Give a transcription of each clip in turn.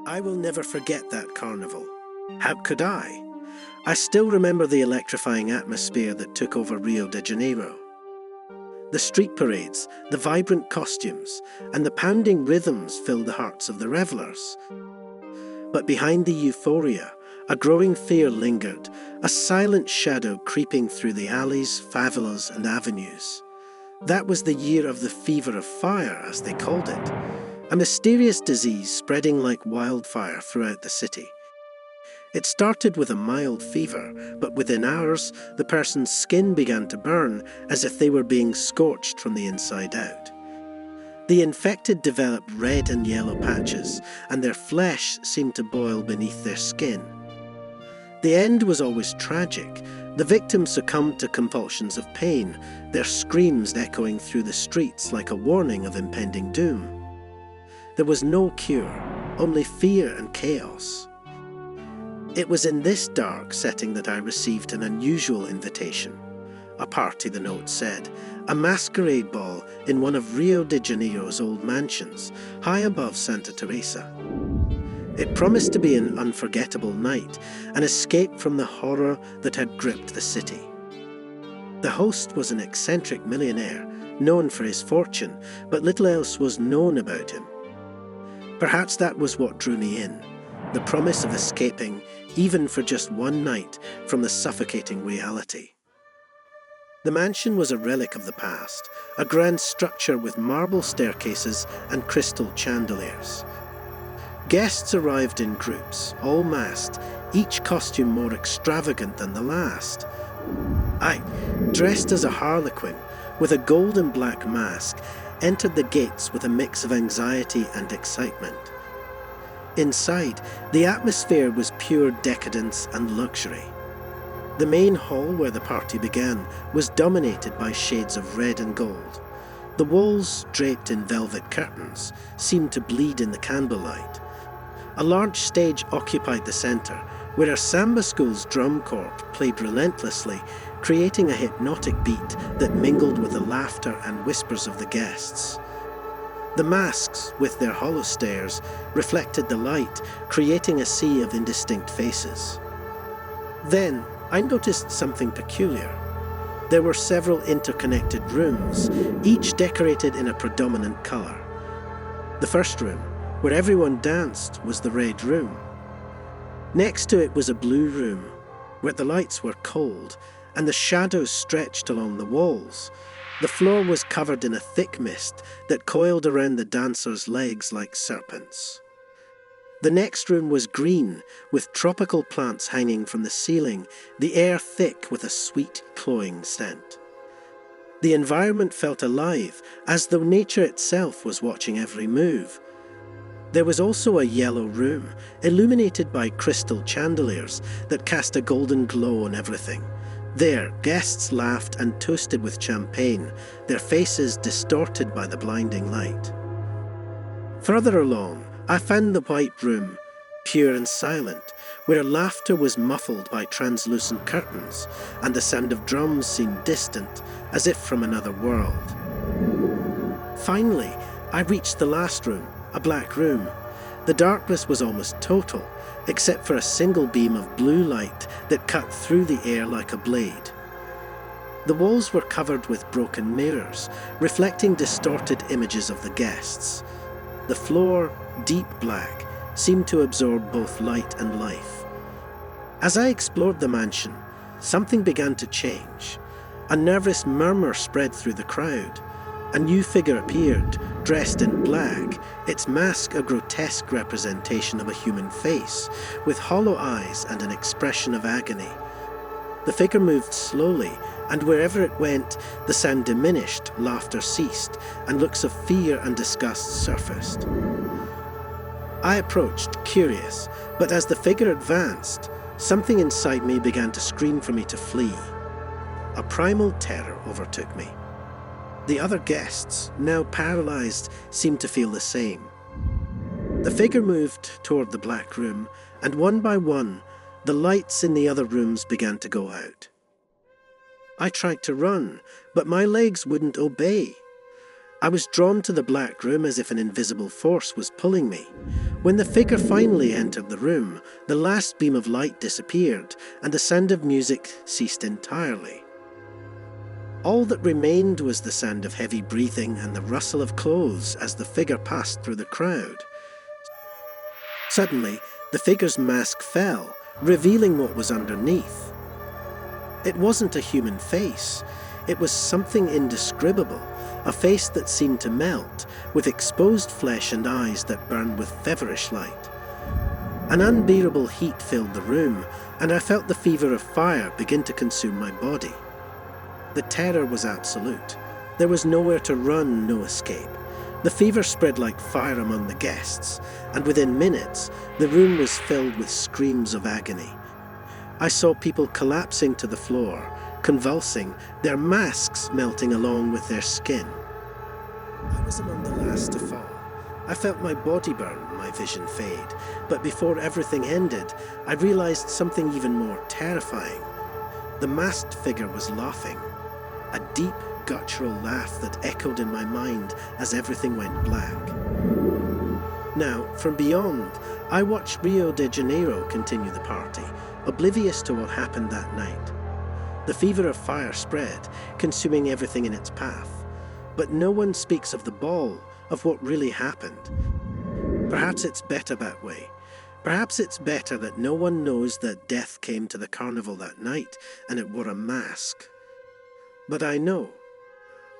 I will never forget that carnival. How could I? I still remember the electrifying atmosphere that took over Rio de Janeiro. The street parades, the vibrant costumes, and the pounding rhythms filled the hearts of the revelers. But behind the euphoria, a growing fear lingered, a silent shadow creeping through the alleys, favelas, and avenues. That was the year of the fever of fire, as they called it, a mysterious disease spreading like wildfire throughout the city. It started with a mild fever, but within hours, the person's skin began to burn as if they were being scorched from the inside out. The infected developed red and yellow patches, and their flesh seemed to boil beneath their skin. The end was always tragic. The victims succumbed to convulsions of pain, their screams echoing through the streets like a warning of impending doom. There was no cure, only fear and chaos. It was in this dark setting that I received an unusual invitation. A party, the note said, a masquerade ball in one of Rio de Janeiro's old mansions, high above Santa Teresa. It promised to be an unforgettable night, an escape from the horror that had gripped the city. The host was an eccentric millionaire, known for his fortune, but little else was known about him. Perhaps that was what drew me in, the promise of escaping, even for just one night, from the suffocating reality. The mansion was a relic of the past, a grand structure with marble staircases and crystal chandeliers. Guests arrived in groups, all masked, each costume more extravagant than the last. I, dressed as a harlequin, with a gold and black mask, entered the gates with a mix of anxiety and excitement. Inside, the atmosphere was pure decadence and luxury. The main hall where the party began was dominated by shades of red and gold. The walls, draped in velvet curtains, seemed to bleed in the candlelight. A large stage occupied the centre, where a samba school's drum corps played relentlessly, creating a hypnotic beat that mingled with the laughter and whispers of the guests. The masks, with their hollow stares, reflected the light, creating a sea of indistinct faces. Then, I noticed something peculiar. There were several interconnected rooms, each decorated in a predominant colour. The first room, where everyone danced, was the red room. Next to it was a blue room, where the lights were cold, and the shadows stretched along the walls. The floor was covered in a thick mist that coiled around the dancers' legs like serpents. The next room was green, with tropical plants hanging from the ceiling, the air thick with a sweet, cloying scent. The environment felt alive, as though nature itself was watching every move. There was also a yellow room, illuminated by crystal chandeliers that cast a golden glow on everything. There, guests laughed and toasted with champagne, their faces distorted by the blinding light. Further along, I found the white room, pure and silent, where laughter was muffled by translucent curtains, and the sound of drums seemed distant, as if from another world. Finally, I reached the last room, a black room. The darkness was almost total, except for a single beam of blue light that cut through the air like a blade. The walls were covered with broken mirrors, reflecting distorted images of the guests. The floor, deep black, seemed to absorb both light and life. As I explored the mansion, something began to change. A nervous murmur spread through the crowd. A new figure appeared, dressed in black, its mask a grotesque representation of a human face, with hollow eyes and an expression of agony. The figure moved slowly, and wherever it went, the sound diminished, laughter ceased, and looks of fear and disgust surfaced. I approached, curious, but as the figure advanced, something inside me began to scream for me to flee. A primal terror overtook me. The other guests, now paralyzed, seemed to feel the same. The figure moved toward the black room, and one by one, the lights in the other rooms began to go out. I tried to run, but my legs wouldn't obey. I was drawn to the black room as if an invisible force was pulling me. When the figure finally entered the room, the last beam of light disappeared, and the sound of music ceased entirely. All that remained was the sound of heavy breathing and the rustle of clothes as the figure passed through the crowd. Suddenly, the figure's mask fell, revealing what was underneath. It wasn't a human face. It was something indescribable, a face that seemed to melt, with exposed flesh and eyes that burned with feverish light. An unbearable heat filled the room, and I felt the fever of fire begin to consume my body. The terror was absolute. There was nowhere to run, no escape. The fever spread like fire among the guests, and within minutes, the room was filled with screams of agony. I saw people collapsing to the floor, convulsing, their masks melting along with their skin. I was among the last to fall. I felt my body burn, my vision fade, but before everything ended, I realized something even more terrifying. The masked figure was laughing, a deep, guttural laugh that echoed in my mind as everything went black. Now, from beyond, I watched Rio de Janeiro continue the party, oblivious to what happened that night. The fever of fire spread, consuming everything in its path. But no one speaks of the ball, of what really happened. Perhaps it's better that way. Perhaps it's better that no one knows that death came to the carnival that night and it wore a mask. But I know.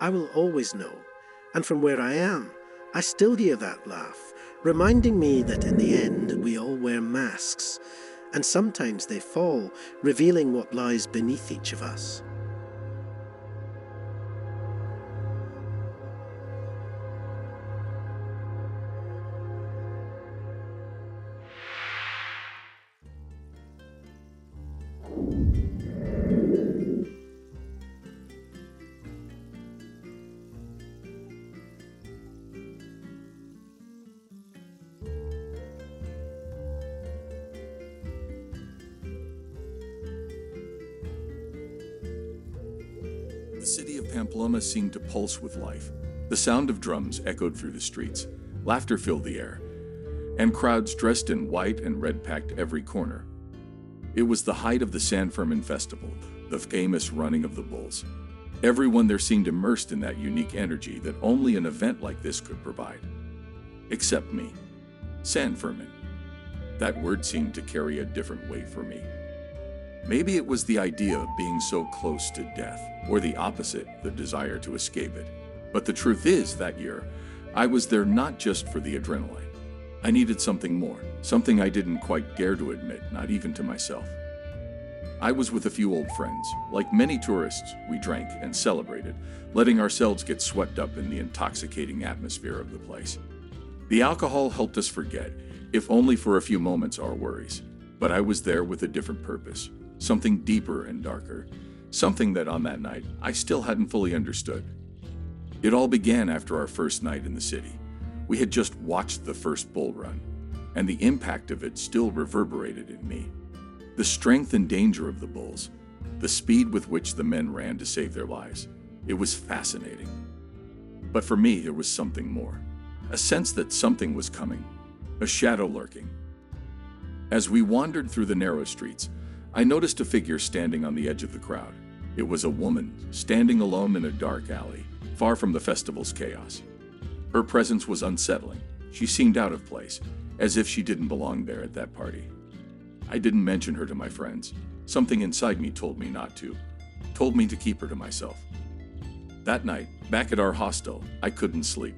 I will always know. And from where I am, I still hear that laugh, reminding me that in the end we all wear masks, and sometimes they fall, revealing what lies beneath each of us. The city of Pamplona seemed to pulse with life. The sound of drums echoed through the streets, laughter filled the air, and crowds dressed in white and red packed every corner. It was the height of the San Fermin festival, the famous running of the bulls. Everyone there seemed immersed in that unique energy that only an event like this could provide. Except me. San Fermin. That word seemed to carry a different weight for me. Maybe it was the idea of being so close to death, or the opposite, the desire to escape it. But the truth is, that year, I was there not just for the adrenaline. I needed something more, something I didn't quite dare to admit, not even to myself. I was with a few old friends. Like many tourists, we drank and celebrated, letting ourselves get swept up in the intoxicating atmosphere of the place. The alcohol helped us forget, if only for a few moments, our worries. But I was there with a different purpose. Something deeper and darker, something that on that night I still hadn't fully understood. It all began after our first night in the city. We had just watched the first bull run, and the impact of it still reverberated in me. The strength and danger of the bulls, the speed with which the men ran to save their lives, it was fascinating. But for me, there was something more, a sense that something was coming, a shadow lurking. As we wandered through the narrow streets, I noticed a figure standing on the edge of the crowd. It was a woman, standing alone in a dark alley, far from the festival's chaos. Her presence was unsettling. She seemed out of place, as if she didn't belong there at that party. I didn't mention her to my friends. Something inside me told me not to, told me to keep her to myself. That night, back at our hostel, I couldn't sleep.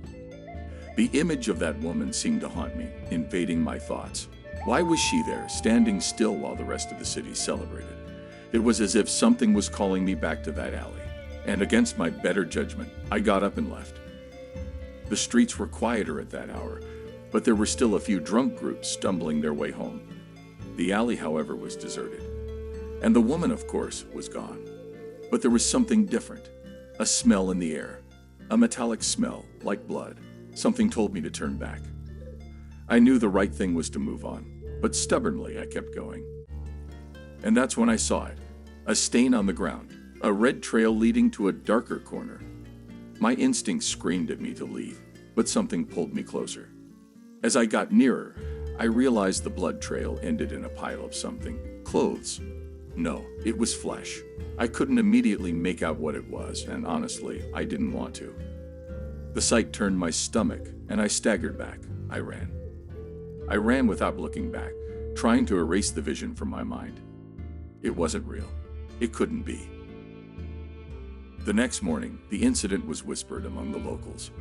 The image of that woman seemed to haunt me, invading my thoughts. Why was she there, standing still while the rest of the city celebrated? It was as if something was calling me back to that alley, and against my better judgment, I got up and left. The streets were quieter at that hour, but there were still a few drunk groups stumbling their way home. The alley, however, was deserted, and the woman, of course, was gone. But there was something different, a smell in the air, a metallic smell, like blood. Something told me to turn back. I knew the right thing was to move on, but stubbornly I kept going. And that's when I saw it, a stain on the ground, a red trail leading to a darker corner. My instincts screamed at me to leave, but something pulled me closer. As I got nearer, I realized the blood trail ended in a pile of something. Clothes. No, it was flesh. I couldn't immediately make out what it was, and honestly, I didn't want to. The sight turned my stomach, and I staggered back. I ran. I ran without looking back, trying to erase the vision from my mind. It wasn't real. It couldn't be. The next morning, the incident was whispered among the locals.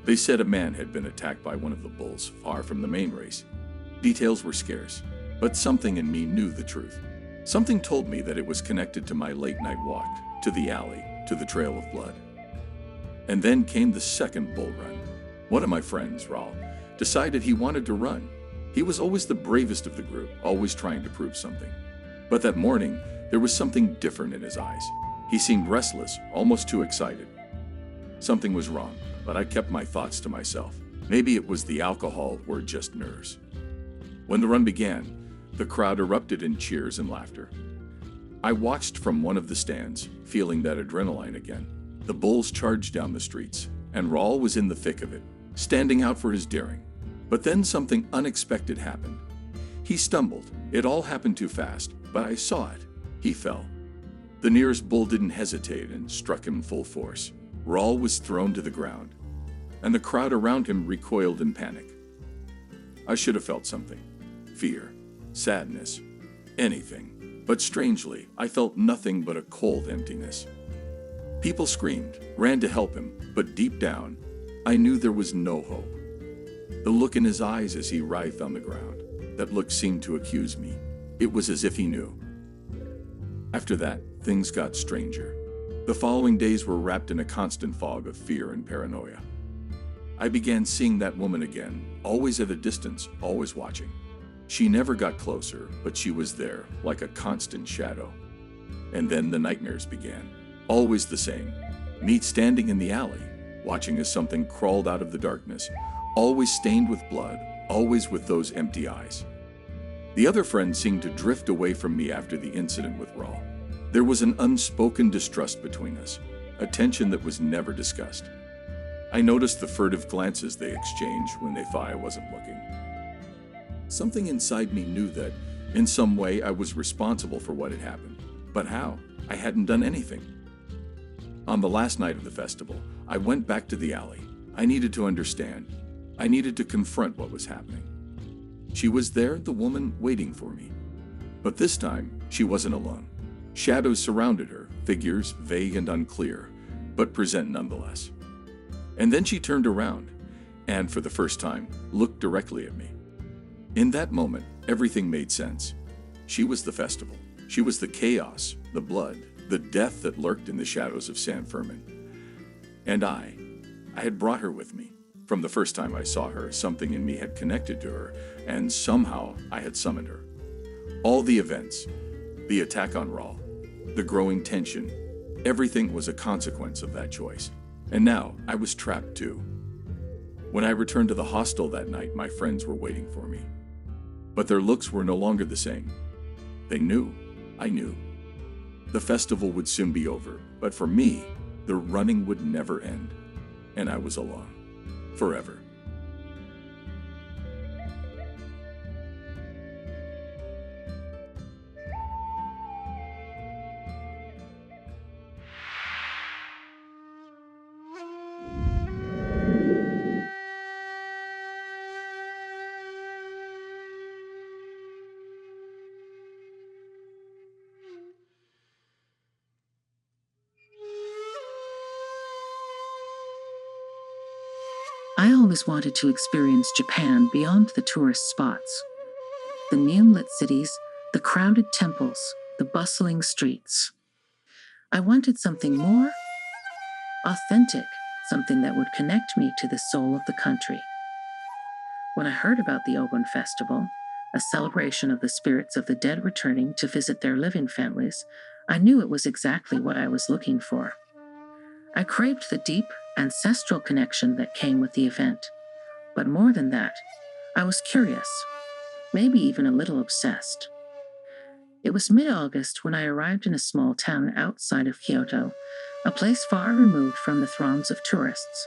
They said a man had been attacked by one of the bulls far from the main race. Details were scarce, but something in me knew the truth. Something told me that it was connected to my late-night walk, to the alley, to the trail of blood. And then came the second bull run. One of my friends, Raul, decided he wanted to run. He was always the bravest of the group, always trying to prove something. But that morning, there was something different in his eyes. He seemed restless, almost too excited. Something was wrong, but I kept my thoughts to myself. Maybe it was the alcohol or just nerves. When the run began, the crowd erupted in cheers and laughter. I watched from one of the stands, feeling that adrenaline again. The bulls charged down the streets, and Raul was in the thick of it, standing out for his daring. But then something unexpected happened. He stumbled. It all happened too fast, but I saw it. He fell. The nearest bull didn't hesitate and struck him full force. Raul was thrown to the ground, and the crowd around him recoiled in panic. I should have felt something. Fear, sadness, anything. But strangely, I felt nothing but a cold emptiness. People screamed, ran to help him, but deep down, I knew there was no hope. The look in his eyes as he writhed on the ground, that look seemed to accuse me. It was as if he knew. After that, things got stranger. The following days were wrapped in a constant fog of fear and paranoia. I began seeing that woman again, always at a distance, always watching. She never got closer, but she was there, like a constant shadow. And then the nightmares began. Always the same. Me standing in the alley, watching as something crawled out of the darkness, always stained with blood, always with those empty eyes. The other friend seemed to drift away from me after the incident with Raul. There was an unspoken distrust between us, a tension that was never discussed. I noticed the furtive glances they exchanged when they thought I wasn't looking. Something inside me knew that, in some way, I was responsible for what had happened. But how? I hadn't done anything. On the last night of the festival, I went back to the alley. I needed to understand. I needed to confront what was happening. She was there, the woman, waiting for me. But this time, she wasn't alone. Shadows surrounded her, figures vague and unclear, but present nonetheless. And then she turned around, and for the first time, looked directly at me. In that moment, everything made sense. She was the festival. She was the chaos, the blood, the death that lurked in the shadows of San Fermin. And I had brought her with me. From the first time I saw her, something in me had connected to her, and somehow I had summoned her. All the events, the attack on Raul, the growing tension, everything was a consequence of that choice. And now I was trapped too. When I returned to the hostel that night, my friends were waiting for me. But their looks were no longer the same. They knew. I knew. The festival would soon be over, but for me, the running would never end. And I was alone. Forever. I always wanted to experience Japan beyond the tourist spots. The neon-lit cities, the crowded temples, the bustling streets. I wanted something more authentic, something that would connect me to the soul of the country. When I heard about the Obon Festival, a celebration of the spirits of the dead returning to visit their living families, I knew it was exactly what I was looking for. I craved the deep, ancestral connection that came with the event. But more than that, I was curious, maybe even a little obsessed. It was mid-August when I arrived in a small town outside of Kyoto, a place far removed from the throngs of tourists.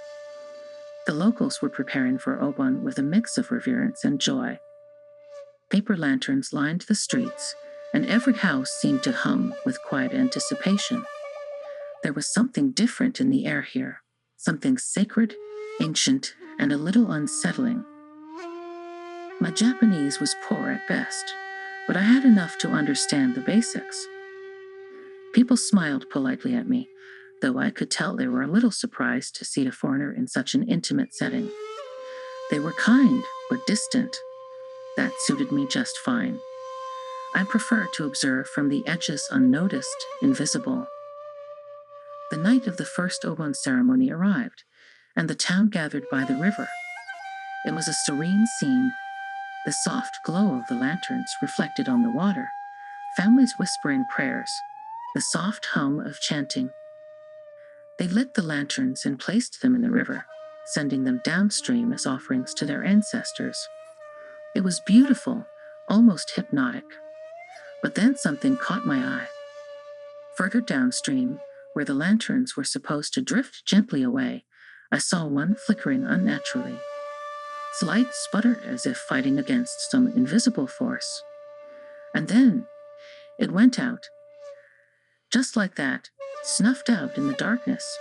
The locals were preparing for Obon with a mix of reverence and joy. Paper lanterns lined the streets, and every house seemed to hum with quiet anticipation. There was something different in the air here, something sacred, ancient, and a little unsettling. My Japanese was poor at best, but I had enough to understand the basics. People smiled politely at me, though I could tell they were a little surprised to see a foreigner in such an intimate setting. They were kind, but distant. That suited me just fine. I prefer to observe from the edges unnoticed, invisible. The night of the first Obon ceremony arrived, and the town gathered by the river. It was a serene scene, the soft glow of the lanterns reflected on the water, families whispering prayers, the soft hum of chanting. They lit the lanterns and placed them in the river, sending them downstream as offerings to their ancestors. It was beautiful, almost hypnotic. But then something caught my eye. Further downstream, where the lanterns were supposed to drift gently away, I saw one flickering unnaturally. Its light sputtered as if fighting against some invisible force. And then it went out. Just like that, snuffed out in the darkness.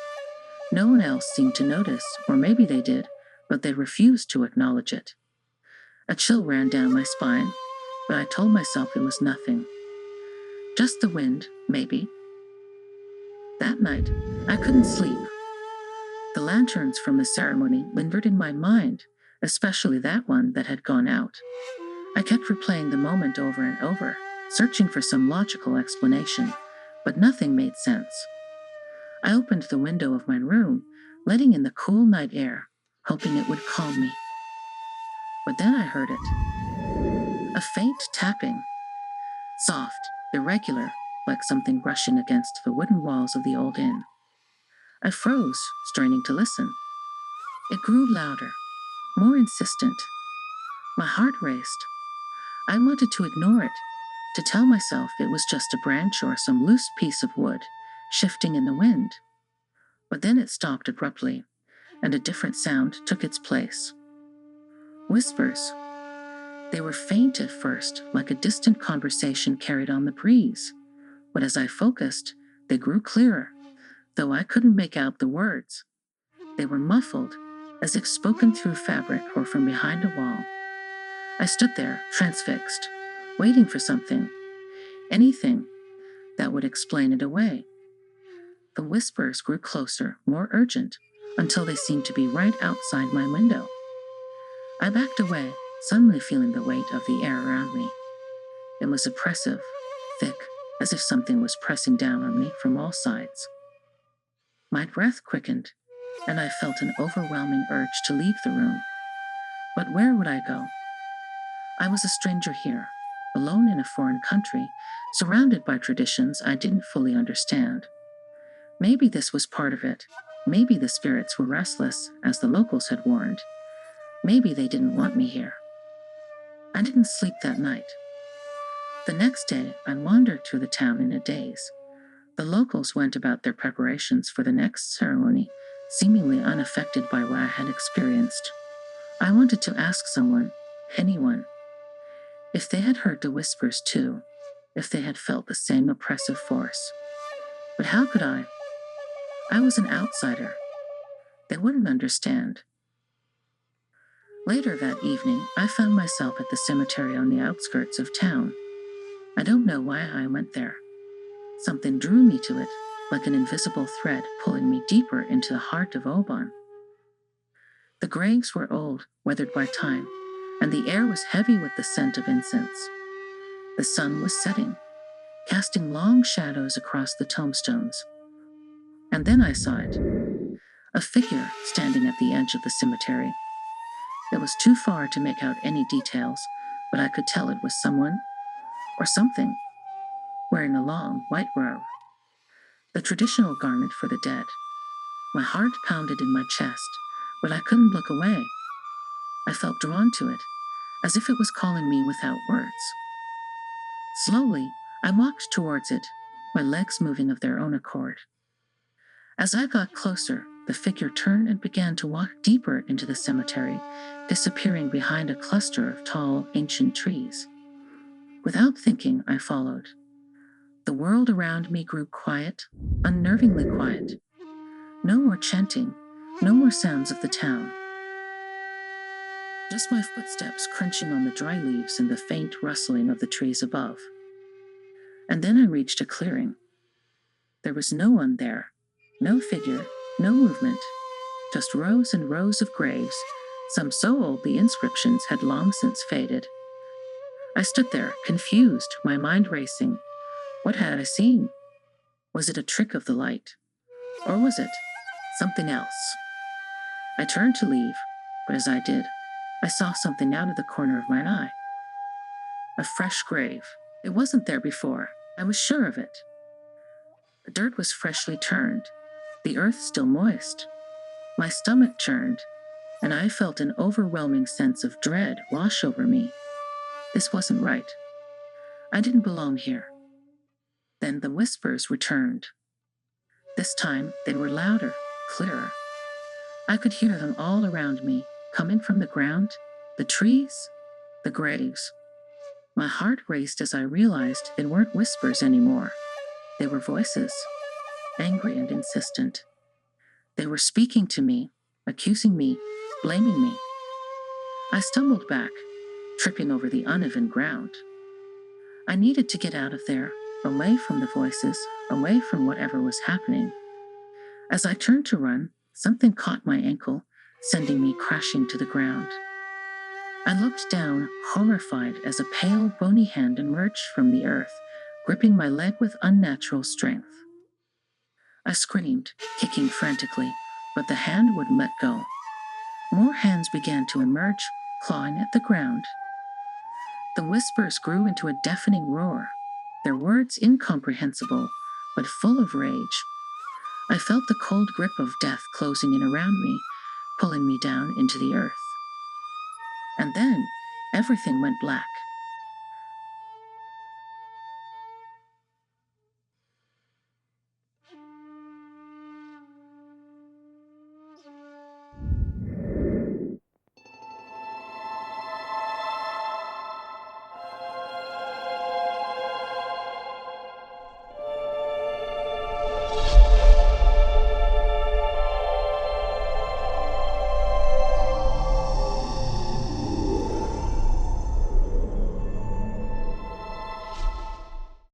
No one else seemed to notice, or maybe they did, but they refused to acknowledge it. A chill ran down my spine, but I told myself it was nothing. Just the wind, maybe. That night, I couldn't sleep. The lanterns from the ceremony lingered in my mind, especially that one that had gone out. I kept replaying the moment over and over, searching for some logical explanation, but nothing made sense. I opened the window of my room, letting in the cool night air, hoping it would calm me. But then I heard it. A faint tapping. Soft, irregular, like something brushing against the wooden walls of the old inn. I froze, straining to listen. It grew louder, more insistent. My heart raced. I wanted to ignore it, to tell myself it was just a branch or some loose piece of wood, shifting in the wind. But then it stopped abruptly, and a different sound took its place. Whispers. They were faint at first, like a distant conversation carried on the breeze. But as I focused, they grew clearer, though I couldn't make out the words. They were muffled, as if spoken through fabric or from behind a wall. I stood there, transfixed, waiting for something, anything, that would explain it away. The whispers grew closer, more urgent, until they seemed to be right outside my window. I backed away, suddenly feeling the weight of the air around me. It was oppressive, thick, as if something was pressing down on me from all sides. My breath quickened, and I felt an overwhelming urge to leave the room. But where would I go? I was a stranger here, alone in a foreign country, surrounded by traditions I didn't fully understand. Maybe this was part of it. Maybe the spirits were restless, as the locals had warned. Maybe they didn't want me here. I didn't sleep that night. The next day, I wandered through the town in a daze. The locals went about their preparations for the next ceremony, seemingly unaffected by what I had experienced. I wanted to ask someone, anyone, if they had heard the whispers too, if they had felt the same oppressive force. But how could I? I was an outsider. They wouldn't understand. Later that evening, I found myself at the cemetery on the outskirts of town. I don't know why I went there. Something drew me to it, like an invisible thread pulling me deeper into the heart of Obon. The graves were old, weathered by time, and the air was heavy with the scent of incense. The sun was setting, casting long shadows across the tombstones. And then I saw it, a figure standing at the edge of the cemetery. It was too far to make out any details, but I could tell it was someone, or something, wearing a long white robe, the traditional garment for the dead. My heart pounded in my chest, but I couldn't look away. I felt drawn to it, as if it was calling me without words. Slowly, I walked towards it, my legs moving of their own accord. As I got closer, the figure turned and began to walk deeper into the cemetery, disappearing behind a cluster of tall, ancient trees. Without thinking, I followed. The world around me grew quiet, unnervingly quiet. No more chanting, no more sounds of the town. Just my footsteps crunching on the dry leaves and the faint rustling of the trees above. And then I reached a clearing. There was no one there, no figure, no movement, just rows and rows of graves, some so old the inscriptions had long since faded. I stood there, confused, my mind racing. What had I seen? Was it a trick of the light? Or was it something else? I turned to leave, but as I did, I saw something out of the corner of my eye. A fresh grave. It wasn't there before. I was sure of it. The dirt was freshly turned, the earth still moist. My stomach churned, and I felt an overwhelming sense of dread wash over me. This wasn't right. I didn't belong here. Then the whispers returned. This time they were louder, clearer. I could hear them all around me, coming from the ground, the trees, the graves. My heart raced as I realized they weren't whispers anymore. They were voices, angry and insistent. They were speaking to me, accusing me, blaming me. I stumbled back, tripping over the uneven ground. I needed to get out of there, away from the voices, away from whatever was happening. As I turned to run, something caught my ankle, sending me crashing to the ground. I looked down, horrified, as a pale, bony hand emerged from the earth, gripping my leg with unnatural strength. I screamed, kicking frantically, but the hand wouldn't let go. More hands began to emerge, clawing at the ground. The whispers grew into a deafening roar, their words incomprehensible, but full of rage. I felt the cold grip of death closing in around me, pulling me down into the earth. And then, everything went black.